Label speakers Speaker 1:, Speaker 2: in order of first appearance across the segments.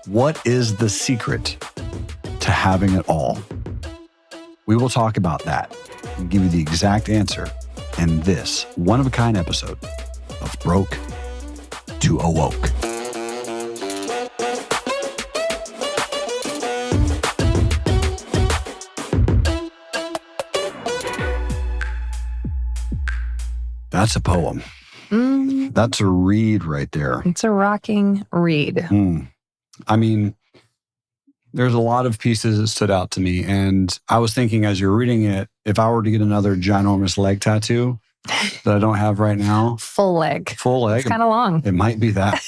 Speaker 1: What is the secret to having it all? We will talk about that and give you the exact answer in this one-of-a-kind episode of Broke to Awoke. That's a poem. That's a read right there.
Speaker 2: It's a rocking read.
Speaker 1: I mean, there's a lot of pieces that stood out to me. And I was thinking as you're reading it, if I were to get another ginormous leg tattoo that I don't have right now.
Speaker 2: Full leg.
Speaker 1: It's
Speaker 2: kind of long.
Speaker 1: It might be that.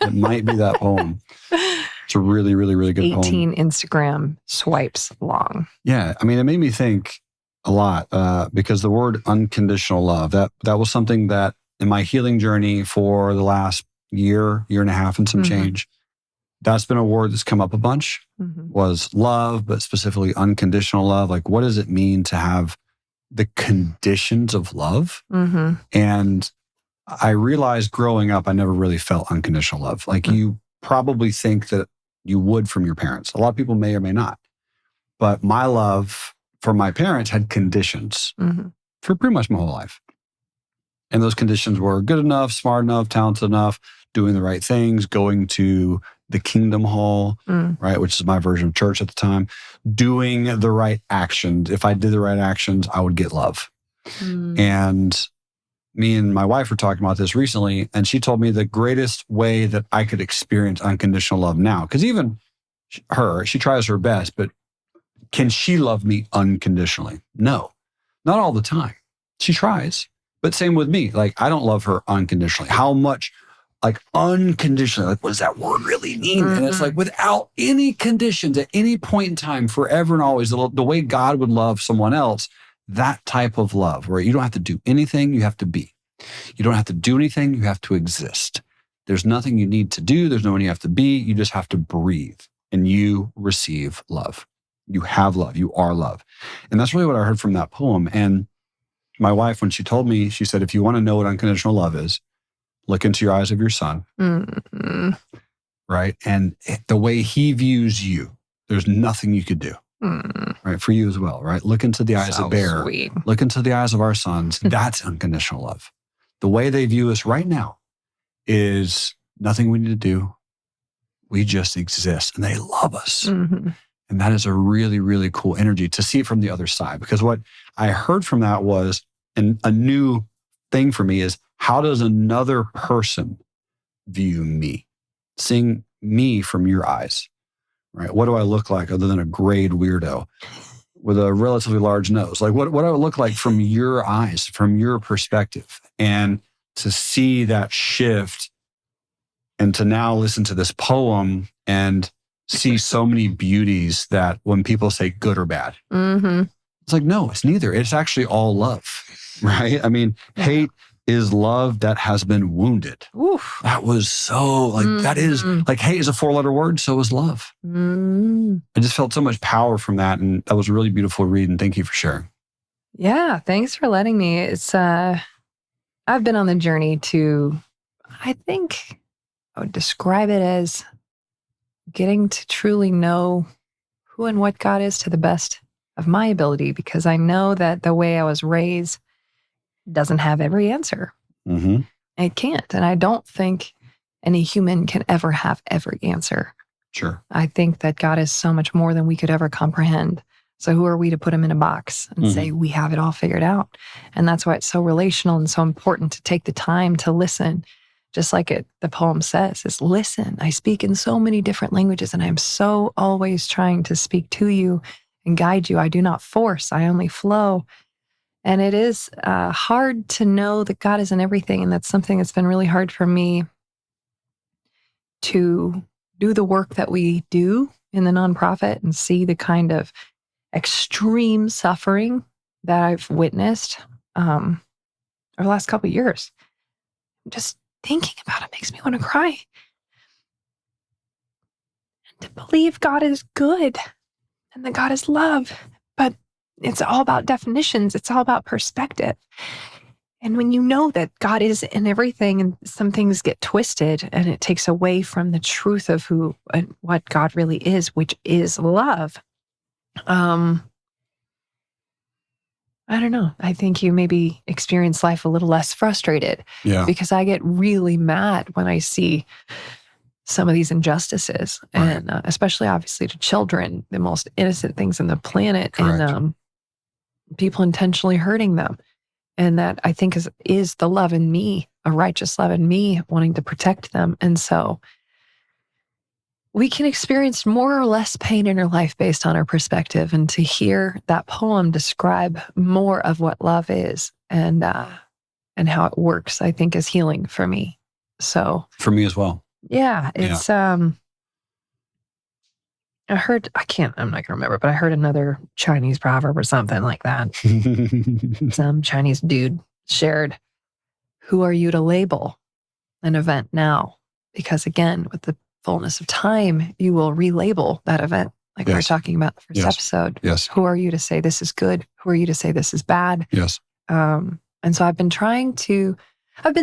Speaker 1: It might be that poem. It's a really, really, really good
Speaker 2: 18
Speaker 1: poem.
Speaker 2: Instagram swipes long.
Speaker 1: Yeah. I mean, it made me think a lot because the word unconditional love, that was something that in my healing journey for the last year and a half and some change, that's been a word that's come up a bunch, was love, but specifically unconditional love. Like, what does it mean to have the conditions of love? And I realized growing up, I never really felt unconditional love. Like you probably think that you would from your parents. A lot of people may or may not. But my love for my parents had conditions for pretty much my whole life. And those conditions were good enough, smart enough, talented enough, doing the right things, going to the Kingdom Hall, right, which is my version of church at the time, doing the right actions. If I did the right actions, I would get love. And me and my wife were talking about this recently, and she told me the greatest way that I could experience unconditional love now, because even she tries her best, but can she love me unconditionally? No, not all the time. She tries, but same with me. Like, I don't love her unconditionally. How much? Like unconditionally, like what does that word really mean? And it's like without any conditions at any point in time, forever and always, the way God would love someone else, that type of love where you don't have to do anything, you have to be. You don't have to do anything, you have to exist. There's nothing you need to do, there's no one you have to be, you just have to breathe and you receive love. You have love, you are love. And that's really what I heard from that poem. And my wife, when she told me, she said, if you want to know what unconditional love is, look into your eyes of your son, right? And the way he views you, there's nothing you could do, right? For you as well, right? Look into the eyes of Bear.
Speaker 2: Sweet.
Speaker 1: Look into the eyes of our sons. That's unconditional love. The way they view us right now is nothing we need to do. We just exist, and they love us. And that is a really, really cool energy to see it from the other side. Because what I heard from that was, and a new thing for me is, how does another person view me? Seeing me from your eyes, right? What do I look like other than a grade weirdo with a relatively large nose? Like what do I look like from your eyes, from your perspective? And to see that shift and to now listen to this poem and see so many beauties that when people say good or bad, it's like, no, it's neither. It's actually all love, right? I mean, hate is love that has been wounded.
Speaker 2: Oof.
Speaker 1: That was so that is like, hate is a 4-letter word. So is love. I just felt so much power from that. And that was a really beautiful read. And thank you for sharing.
Speaker 2: Yeah. Thanks for letting me. It's, I've been on the journey to, I think I would describe it as getting to truly know who and what God is to the best of my ability, because I know that the way I was raised doesn't have every answer. It can't. And I don't think any human can ever have every answer.
Speaker 1: Sure.
Speaker 2: I think that God is so much more than we could ever comprehend. So who are we to put him in a box and say we have it all figured out? And that's why it's so relational and so important to take the time to listen. Just like the poem says, is listen. I speak in so many different languages, and I'm so always trying to speak to you and guide you. I do not force, I only flow. And it is hard to know that God is in everything. And that's something that's been really hard for me to do the work that we do in the nonprofit and see the kind of extreme suffering that I've witnessed over the last couple of years. Just thinking about it makes me want to cry. And to believe God is good and that God is love. But it's all about definitions. It's all about perspective. And when you know that God is in everything and some things get twisted and it takes away from the truth of who and what God really is, which is love. I don't know. I think you maybe experience life a little less frustrated.
Speaker 1: Yeah.
Speaker 2: Because I get really mad when I see some of these injustices,
Speaker 1: Right.
Speaker 2: and especially obviously to children, the most innocent things on the planet,
Speaker 1: Correct.
Speaker 2: and people intentionally hurting them. And that I think is the love in me, a righteous love in me wanting to protect them. And so we can experience more or less pain in our life based on our perspective. And to hear that poem describe more of what love is and how it works, I think is healing for me. So
Speaker 1: For me as well.
Speaker 2: yeah, it's I'm not gonna remember, but I heard another Chinese proverb or something like that. Some Chinese dude shared, who are you to label an event now? Because again, with the fullness of time, you will relabel that event. Like we were talking about the first episode.
Speaker 1: Yes.
Speaker 2: Who are you to say this is good? Who are you to say this is bad?
Speaker 1: Yes.
Speaker 2: And so I've been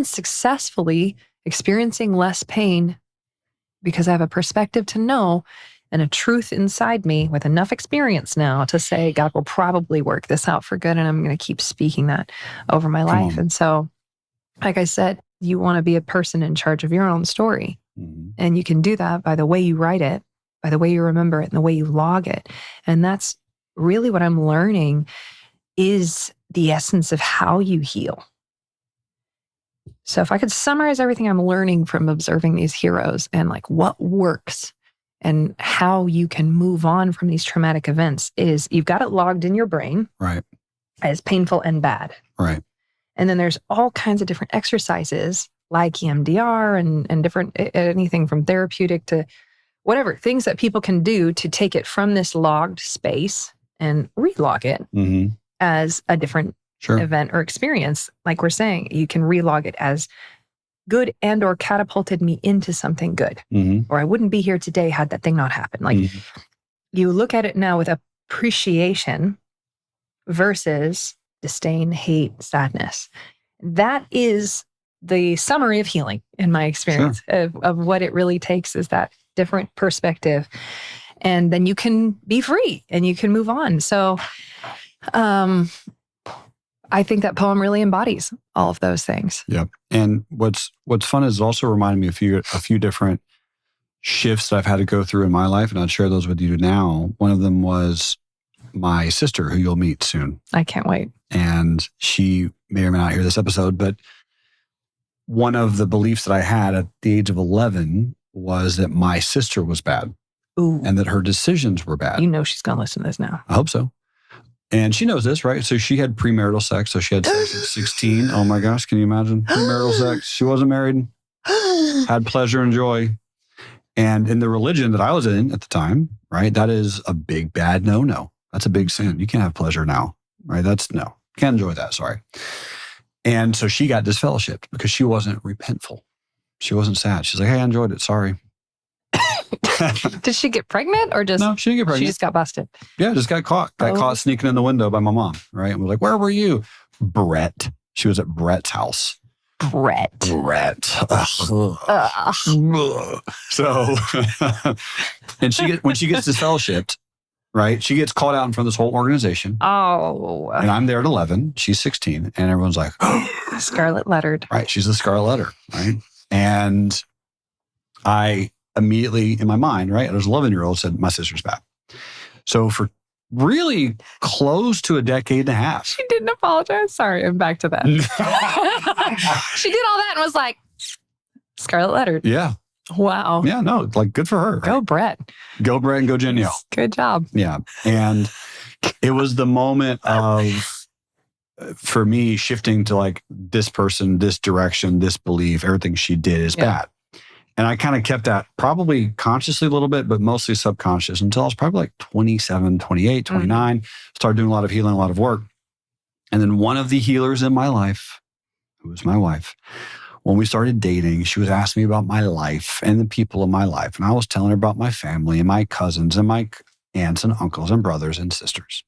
Speaker 2: successfully experiencing less pain because I have a perspective to know and a truth inside me with enough experience now to say, God will probably work this out for good. And I'm going to keep speaking that over my life. And so, like I said, you want to be a person in charge of your own story.
Speaker 1: Mm-hmm.
Speaker 2: And you can do that by the way you write it, by the way you remember it, and the way you log it. And that's really what I'm learning is the essence of how you heal. So if I could summarize everything I'm learning from observing these heroes and like what works and how you can move on from these traumatic events is you've got it logged in your brain.
Speaker 1: Right.
Speaker 2: As painful and bad.
Speaker 1: Right.
Speaker 2: And then there's all kinds of different exercises like EMDR and different, anything from therapeutic to whatever, things that people can do to take it from this logged space and relog it as a different event or experience. Like we're saying, you can relog it as good and or catapulted me into something good. Or I wouldn't be here today had that thing not happened. Like you look at it now with appreciation versus disdain, hate, sadness. That is the summary of healing in my experience of what it really takes is that different perspective. And then you can be free and you can move on. So I think that poem really embodies all of those things.
Speaker 1: Yep. And what's fun is also reminding me of a few different shifts that I've had to go through in my life. And I'd share those with you now. One of them was my sister, who you'll meet soon.
Speaker 2: I can't wait.
Speaker 1: And she may or may not hear this episode, but one of the beliefs that I had at the age of 11 was that my sister was bad.
Speaker 2: Ooh.
Speaker 1: And that her decisions were bad.
Speaker 2: You know she's going to listen to this now.
Speaker 1: I hope so. And she knows this, right? So she had premarital sex. So she had sex at 16. Oh my gosh, can you imagine? Premarital sex. She wasn't married. Had pleasure and joy. And in the religion that I was in at the time, right, that is a big, bad no-no. That's a big sin. You can't have pleasure now, right? No. Can't enjoy that, sorry. And so she got disfellowshipped because she wasn't repentful. She wasn't sad. She's like, hey, I enjoyed it. Sorry.
Speaker 2: Did she get pregnant or just?
Speaker 1: No, she didn't get pregnant.
Speaker 2: She just got busted.
Speaker 1: Yeah, just got caught. Got caught sneaking in the window by my mom, right? And we're like, where were you? Brett. She was at Brett's house.
Speaker 2: Brett.
Speaker 1: So, and when she gets disfellowshipped, right? She gets called out in front of this whole organization.
Speaker 2: Oh.
Speaker 1: And I'm there at 11. She's 16. And everyone's like,
Speaker 2: Scarlet lettered.
Speaker 1: Right. She's the scarlet letter. Right. And I immediately, in my mind, right, as an 11-year-old, said, my sister's bad. So for really close to a decade and a half.
Speaker 2: She didn't apologize. Sorry, I'm back to that. She did all that and was like, scarlet lettered.
Speaker 1: Yeah.
Speaker 2: Wow.
Speaker 1: Yeah, no, like good for her. Right?
Speaker 2: Go Brett.
Speaker 1: Go Brett and go Danielle.
Speaker 2: Good job.
Speaker 1: Yeah. And it was the moment of, for me, shifting to like this person, this direction, this belief, everything she did is bad. And I kind of kept that probably consciously a little bit, but mostly subconscious until I was probably like 27, 28, 29. Started doing a lot of healing, a lot of work. And then one of the healers in my life, who was my wife, when we started dating, she was asking me about my life and the people in my life. And I was telling her about my family and my cousins and my aunts and uncles and brothers and sisters.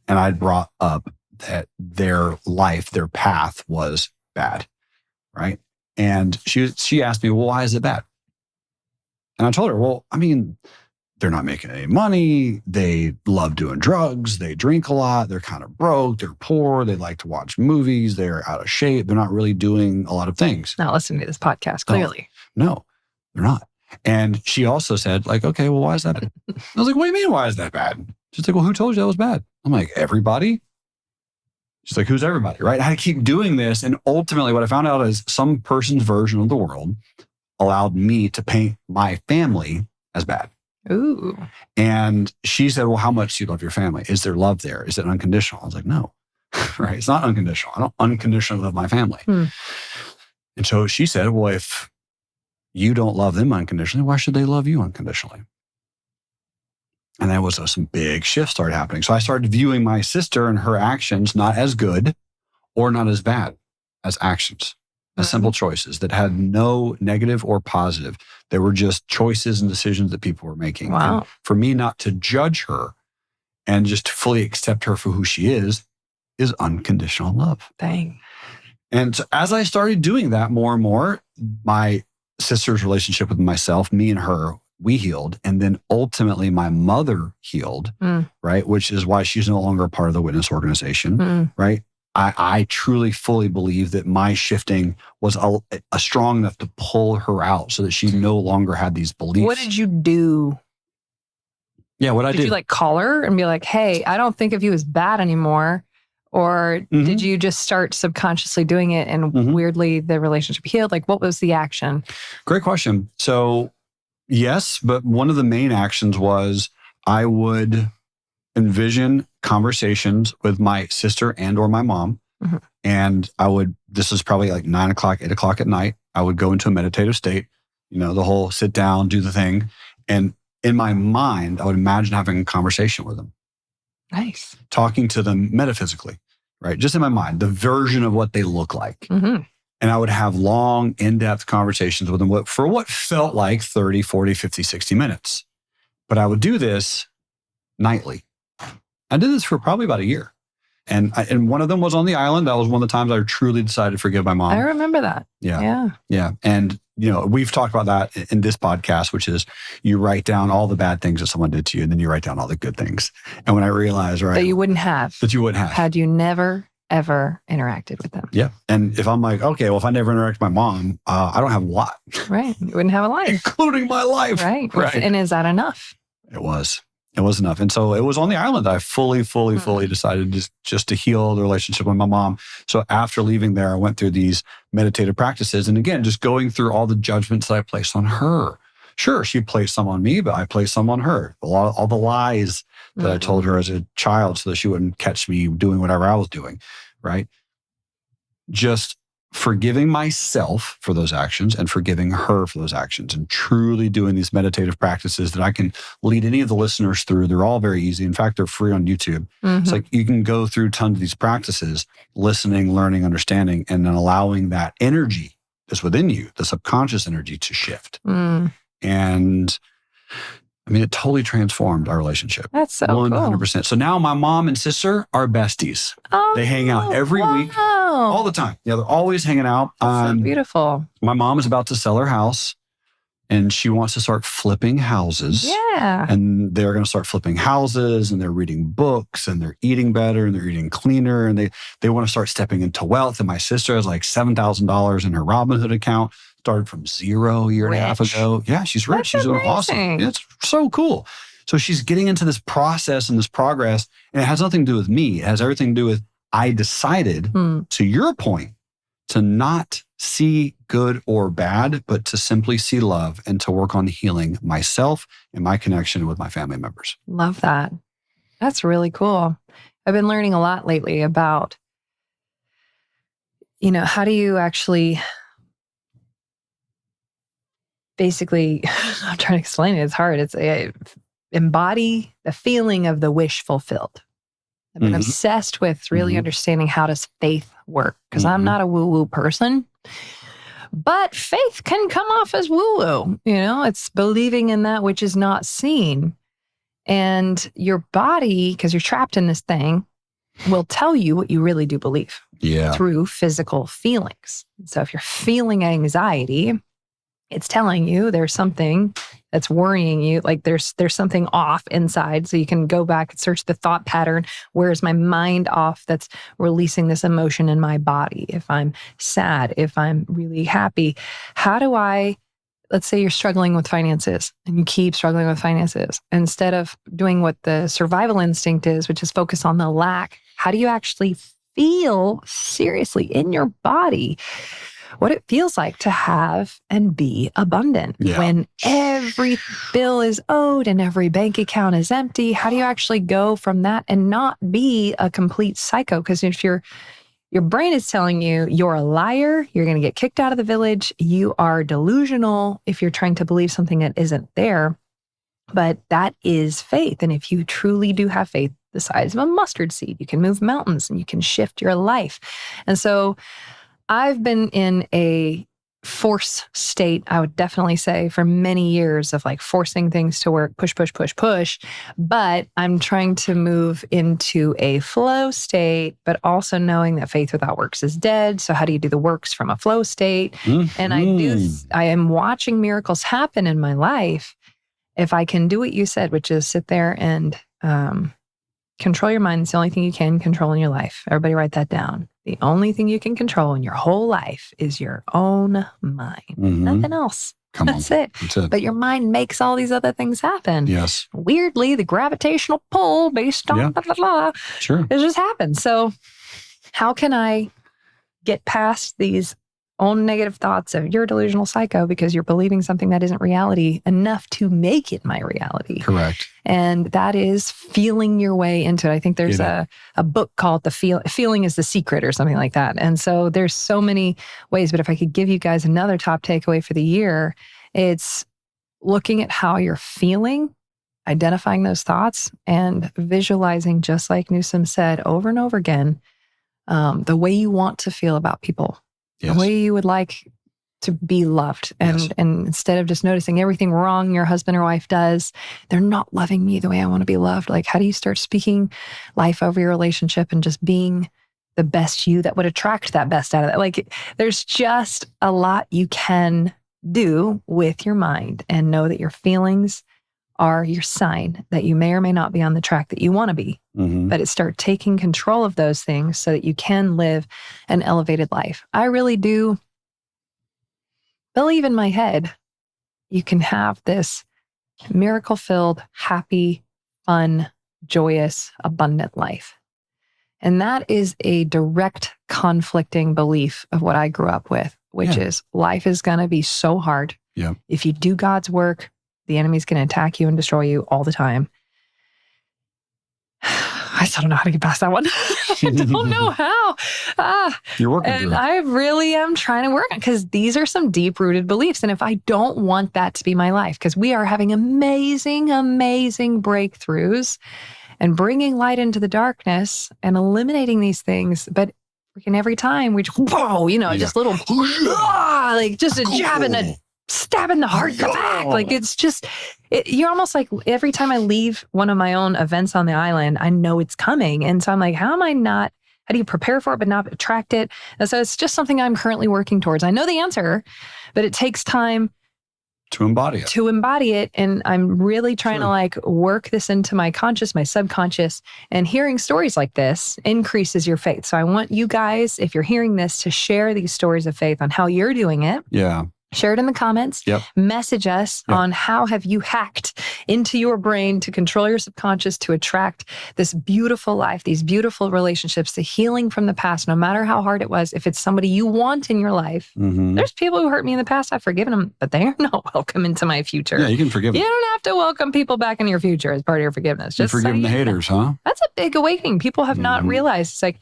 Speaker 1: And I brought up that their life, their path was bad, right? And she asked me, well, why is it bad? And I told her, well, I mean, they're not making any money. They love doing drugs. They drink a lot. They're kind of broke. They're poor. They like to watch movies. They're out of shape. They're not really doing a lot of things.
Speaker 2: Not listening to this podcast, clearly.
Speaker 1: No, they're not. And she also said, like, okay, well, why is that bad? I was like, what do you mean, why is that bad? She's like, well, who told you that was bad? I'm like, everybody. She's like, who's everybody, right? I had to keep doing this. And ultimately what I found out is some person's version of the world allowed me to paint my family as bad.
Speaker 2: Ooh.
Speaker 1: And she said, well, how much do you love your family? Is there love there? Is it unconditional? I was like, no, right? It's not unconditional. I don't unconditionally love my family. And so she said, well, if you don't love them unconditionally, why should they love you unconditionally? And that was some big shifts started happening. So I started viewing my sister and her actions not as good or not as bad, as actions, as simple choices that had no negative or positive. They were just choices and decisions that people were making.
Speaker 2: Wow.
Speaker 1: And for me not to judge her and just fully accept her for who she is unconditional love.
Speaker 2: Dang.
Speaker 1: And so as I started doing that more and more, my sister's relationship with myself, me and her, we healed. And then ultimately my mother healed, right? Which is why she's no longer a part of the witness organization, right? I truly fully believe that my shifting was a strong enough to pull her out so that she no longer had these beliefs.
Speaker 2: What did you do?
Speaker 1: Yeah, what I did.
Speaker 2: Did you like call her and be like, hey, I don't think of you as bad anymore? Or did you just start subconsciously doing it and weirdly the relationship healed? Like, what was the action?
Speaker 1: Great question. So yes, but one of the main actions was I would envision conversations with my sister and or my mom. And this is probably like 9 o'clock, 8 o'clock at night. I would go into a meditative state, the whole sit down, do the thing. And in my mind, I would imagine having a conversation with them.
Speaker 2: Nice.
Speaker 1: Talking to them metaphysically, right? Just in my mind, the version of what they look like. And I would have long, in-depth conversations with them for what felt like 30, 40, 50, 60 minutes. But I would do this nightly. I did this for probably about a year. And one of them was on the island. That was one of the times I truly decided to forgive my mom.
Speaker 2: I remember that.
Speaker 1: Yeah. And, we've talked about that in this podcast, which is you write down all the bad things that someone did to you, and then you write down all the good things. And when I realized, right.
Speaker 2: That you wouldn't have. Had you never, ever interacted with them.
Speaker 1: Yeah. And if I'm like, okay, well, if I never interact with my mom, I don't have a lot.
Speaker 2: Right. You wouldn't have a life.
Speaker 1: Including my life.
Speaker 2: Right. And is that enough?
Speaker 1: It was enough. And so it was on the island that I fully decided just to heal the relationship with my mom. So after leaving there, I went through these meditative practices. And again, just going through all the judgments that I placed on her. Sure, she placed some on me, but I placed some on her. All the lies that I told her as a child so that she wouldn't catch me doing whatever I was doing, right? Just forgiving myself for those actions and forgiving her for those actions and truly doing these meditative practices that I can lead any of the listeners through. They're all very easy. In fact, they're free on YouTube. It's like you can go through tons of these practices, listening, learning, understanding, and then allowing that energy that's within you, the subconscious energy, to shift. And I mean, it totally transformed our relationship.
Speaker 2: That's so
Speaker 1: 100%.
Speaker 2: cool.
Speaker 1: So now my mom and sister are besties. They hang out every week, all the time. Yeah, they're always hanging out.
Speaker 2: That's so beautiful.
Speaker 1: My mom is about to sell her house and she wants to start flipping houses.
Speaker 2: Yeah.
Speaker 1: And they're going to start flipping houses and they're reading books and they're eating better and they're eating cleaner and they want to start stepping into wealth. And my sister has like $7,000 in her Robinhood account. Started from zero a year and a half ago. Yeah, she's rich. She's doing awesome. It's so cool. So she's getting into this process and this progress, and it has nothing to do with me. It has everything to do with I decided, to your point, to not see good or bad, but to simply see love and to work on healing myself and my connection with my family members.
Speaker 2: Love that. That's really cool. I've been learning a lot lately about, how do you actually basically, I'm trying to explain it. It's hard. It's embody the feeling of the wish fulfilled. I've been obsessed with really understanding how does faith work, because I'm not a woo-woo person, but faith can come off as woo-woo. It's believing in that which is not seen. And your body, because you're trapped in this thing, will tell you what you really do believe through physical feelings. So if you're feeling anxiety, it's telling you there's something that's worrying you, like there's something off inside. So you can go back and search the thought pattern. Where is my mind off that's releasing this emotion in my body? If I'm sad, if I'm really happy, how do I, let's say you're struggling with finances and you keep struggling with finances. Instead of doing what the survival instinct is, which is focus on the lack, how do you actually feel seriously in your body what it feels like to have and be abundant when every bill is owed and every bank account is empty? How do you actually go from that and not be a complete psycho? Because if your brain is telling you you're a liar, you're going to get kicked out of the village, you are delusional if you're trying to believe something that isn't there. But that is faith. And if you truly do have faith the size of a mustard seed, you can move mountains and you can shift your life. And so I've been in a force state, I would definitely say, for many years of like forcing things to work, push, push, push, push. But I'm trying to move into a flow state, but also knowing that faith without works is dead. So how do you do the works from a flow state? And I am watching miracles happen in my life. If I can do what you said, which is sit there and control your mind. It's the only thing you can control in your life. Everybody write that down. The only thing you can control in your whole life is your own mind. Nothing else. That's it. But your mind makes all these other things happen.
Speaker 1: Yes.
Speaker 2: Weirdly, the gravitational pull based on blah, blah, blah.
Speaker 1: Sure.
Speaker 2: It just happens. So how can I get past these own negative thoughts of you're a delusional psycho because you're believing something that isn't reality enough to make it my reality?
Speaker 1: Correct.
Speaker 2: And that is feeling your way into it. I think there's a book called Feeling is the Secret or something like that. And so there's so many ways, but if I could give you guys another top takeaway for the year, it's looking at how you're feeling, identifying those thoughts, and visualizing, just like Newsom said over and over again, the way you want to feel about people. The way you would like to be loved. And instead of just noticing everything wrong your husband or wife does, they're not loving me the way I want to be loved. Like, how do you start speaking life over your relationship and just being the best you that would attract that best out of that? Like, there's just a lot you can do with your mind, and know that your feelings are your sign that you may or may not be on the track that you want to be. But it start taking control of those things so that you can live an elevated life. I really do believe in my head you can have this miracle-filled, happy, fun, joyous, abundant life. And that is a direct conflicting belief of what I grew up with, which is life is going to be so hard. If you do God's work, the enemy's going to attack you and destroy you all the time. I still don't know how to get past that one. I don't know how.
Speaker 1: You're working through it.
Speaker 2: I really am trying to work on, because these are some deep-rooted beliefs. And if I don't want that to be my life, because we are having amazing, amazing breakthroughs and bringing light into the darkness and eliminating these things, but freaking every time we just, just little, like just a jab and a stab in the heart, the back. Like, it's just, you're almost like, every time I leave one of my own events on the island, I know it's coming. And so I'm like, how do you prepare for it but not attract it? And so it's just something I'm currently working towards. I know the answer, but it takes time
Speaker 1: to embody it.
Speaker 2: And I'm really trying to like work this into my conscious, my subconscious, and hearing stories like this increases your faith. So I want you guys, if you're hearing this, to share these stories of faith on how you're doing it. Share it in the comments. Message us on how have you hacked into your brain to control your subconscious to attract this beautiful life, these beautiful relationships, the healing from the past, no matter how hard it was. If it's somebody you want in your life, there's people who hurt me in the past. I've forgiven them, but they are not welcome into my future.
Speaker 1: Yeah, you can forgive them.
Speaker 2: You don't have to welcome people back into your future as part of your forgiveness.
Speaker 1: Just forgive the haters, huh?
Speaker 2: That's a big awakening. People have not realized. It's like,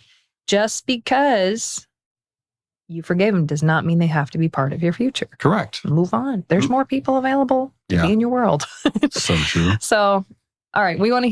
Speaker 2: just because you forgave them does not mean they have to be part of your future.
Speaker 1: Correct.
Speaker 2: Move on. There's more people available to be in your world.
Speaker 1: So true.
Speaker 2: So, all right. We want to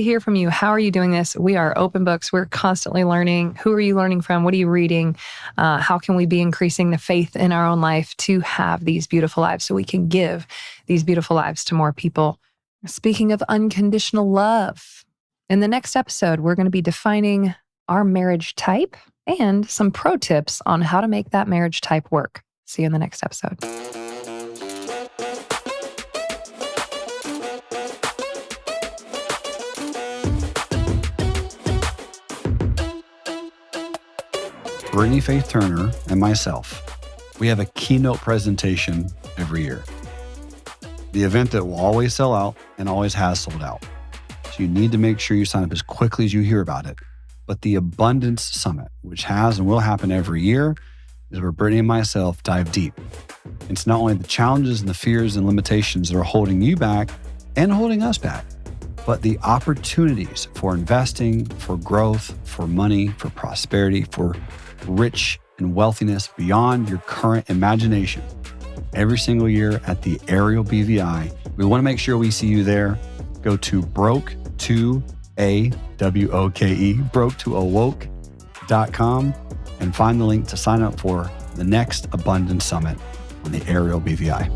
Speaker 2: hear from you. How are you doing this? We are open books. We're constantly learning. Who are you learning from? What are you reading? How can we be increasing the faith in our own life to have these beautiful lives so we can give these beautiful lives to more people? Speaking of unconditional love, In the next episode, we're going to be defining our marriage type and some pro tips on how to make that marriage type work. See you in the next episode.
Speaker 1: Britnie Faith Turner and myself, we have a keynote presentation every year. The event that will always sell out and always has sold out. So you need to make sure you sign up as quickly as you hear about it. But the Abundance Summit, which has and will happen every year, is where Britnie and myself dive deep. It's not only the challenges and the fears and limitations that are holding you back and holding us back, but the opportunities for investing, for growth, for money, for prosperity, for rich and wealthiness beyond your current imagination. Every single year at the Aerial BVI, we want to make sure we see you there. Go to broke2awoke.com and find the link to sign up for the next Abundance Summit on the Aerial BVI.